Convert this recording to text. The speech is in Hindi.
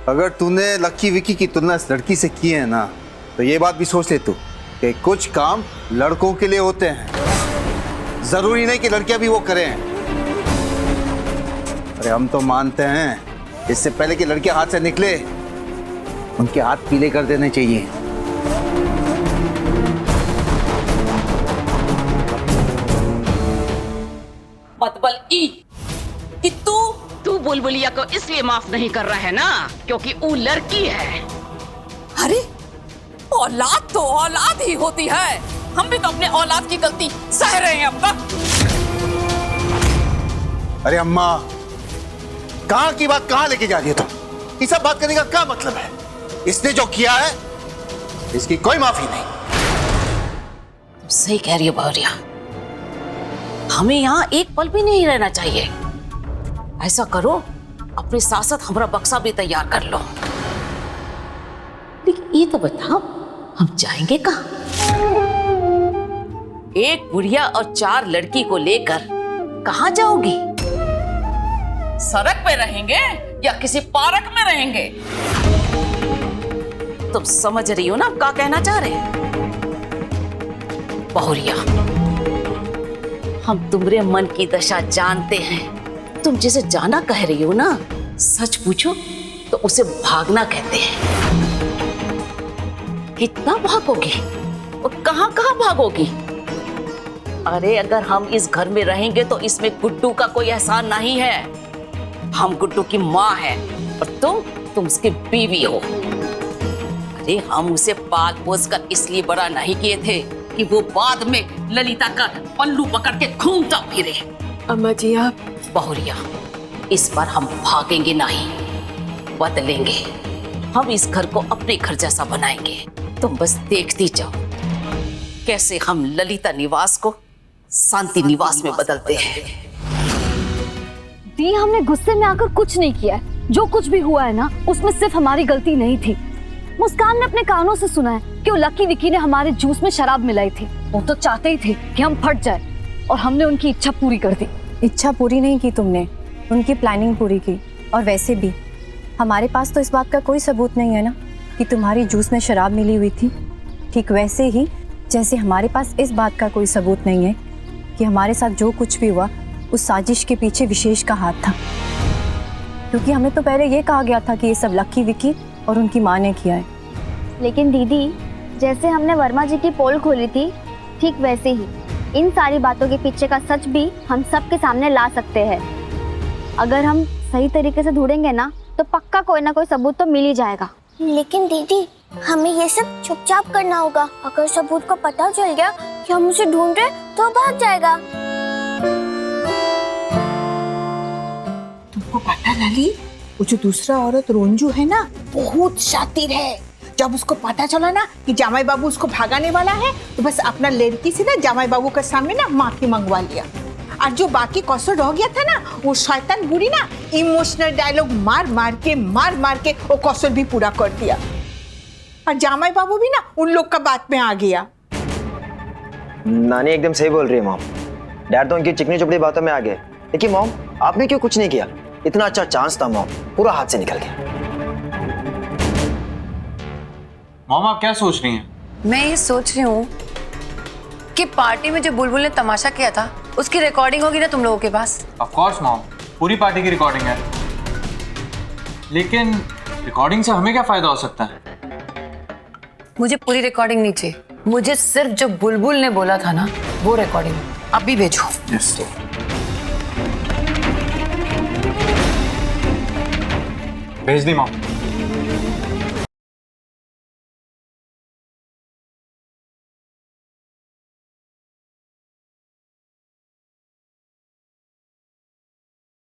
अगर तूने लक्की विक्की की तुलना इस लड़की से की है ना, तो ये बात भी सोच ले तू कि कुछ काम लड़कों के लिए होते हैं, जरूरी नहीं कि लड़कियां भी वो करें। अरे हम तो मानते हैं इससे पहले कि लड़कियां हाथ से निकले उनके हाथ पीले कर देने चाहिए। मतबल ई कि तू बुलबुलिया को इसलिए माफ नहीं कर रहा है ना क्योंकि वो लड़की है। अरे औलाद तो औलाद ही होती है, हम भी तो अपने औलाद की गलती सह रहे हैं अम्मा। अरे अम्मा, कहां की बात कहां लेके जा रही है तुम? ये सब बात करने का क्या मतलब है? इसने जो किया है इसकी कोई माफी नहीं। तुम सही कह रही हो बहुरिया, हमें यहाँ एक पल भी नहीं रहना चाहिए। ऐसा करो, अपने साथ साथ हमारा बक्सा भी तैयार कर लो। लेकिन ये तो बताओ, हम जाएंगे कहाँ? एक बुढ़िया और 4 लड़की को लेकर कहाँ जाओगी? सड़क पे रहेंगे या किसी पार्क में रहेंगे? तुम समझ रही हो ना क्या कहना चाह रहे हैं? बहुरिया, हम तुम्हारे मन की दशा जानते हैं। तुम जैसे जाना कह रही हो ना, सच पूछो तो उसे भागना कहते हैं। कितना भागोगी और कहां कहां भागोगी? अरे अगर हम इस घर में रहेंगे तो इसमें गुड्डू का कोई एहसान नहीं है। हम गुड्डू की माँ है और तुम उसकी बीवी हो। अरे हम उसे पाल पोस कर इसलिए बड़ा नहीं किए थे कि वो बाद में ललिता का पल्लू पकड़ के घूमता फिरे। अम्मा जी आप। बहुरिया, इस बार हम भागेंगे नहीं, बदलेंगे। हम इस घर को अपने घर जैसा बनाएंगे। तुम बस देखती जाओ कैसे हम ललिता निवास को शांति निवास में बदलते हैं। दी, हमने गुस्से में आकर कुछ नहीं किया है। जो कुछ भी हुआ है ना, उसमें सिर्फ हमारी गलती नहीं थी। मुस्कान ने अपने कानों से सुना है कि वो लकी विक्की ने हमारे जूस में शराब मिलाई थी। वो तो चाहते ही थे कि हम फट जाए और हमने उनकी इच्छा पूरी कर दी। इच्छा पूरी नहीं की तुमने, उनकी प्लानिंग पूरी की। और वैसे भी हमारे पास तो इस बात का कोई सबूत नहीं है ना कि तुम्हारी जूस में शराब मिली हुई थी। ठीक वैसे ही जैसे हमारे पास इस बात का कोई सबूत नहीं है कि हमारे साथ जो कुछ भी हुआ उस साजिश के पीछे विशेष का हाथ था। क्योंकि हमें तो पहले ये कहा गया था कि ये सब लकी विक्की और उनकी माँ ने किया है। लेकिन दीदी, जैसे हमने वर्मा जी की पोल खोली थी, ठीक वैसे ही इन सारी बातों के पीछे का सच भी हम सबके सामने ला सकते हैं। अगर हम सही तरीके से ढूंढेंगे ना, तो पक्का कोई ना कोई सबूत तो मिल ही जाएगा। लेकिन दीदी, हमें ये सब चुपचाप करना होगा। अगर सबूत को पता चल गया कि हम उसे ढूंढ रहे तो भाग जाएगा। तुमको पता लली, वो जो दूसरा औरत रोंजू है ना, बहुत शातिर है। जब उसको पता चला ना कि जामाई बाबू उसको भागाने वाला है, तो बस अपना लड़की से ना जामाई बाबू के सामने ना माफी मंगवा लिया। और जो बाकी कौशल रह गया था ना, वो शैतान बुरी ना इमोशनल डायलॉग मार मार के वो कौशल भी पूरा कर दिया। और जामाई बाबू भी ना उन लोग का बात में आ गया। नानी एकदम सही बोल रही है मॉम। डैड तो उनकी चिकनी चुपड़ी बातों में आ गए। लेकिन मॉम, आपने क्यों कुछ नहीं किया? इतना अच्छा चांस था मॉम, पूरा हाथ से निकल गया। मॉम आप क्या सोच रही हैं? मैं ये सोच रही हूँ कि पार्टी में जो बुलबुल ने तमाशा किया था उसकी रिकॉर्डिंग होगी ना तुम लोगों के पास? ऑफ कोर्स मॉम, पूरी पार्टी की रिकॉर्डिंग है। लेकिन रिकॉर्डिंग से हमें क्या फायदा हो सकता है? मुझे पूरी रिकॉर्डिंग नहीं चाहिए, मुझे सिर्फ जो बुलबुल ने बोला था ना वो रिकॉर्डिंग अभी भेजो। यस। भेज दी मॉम।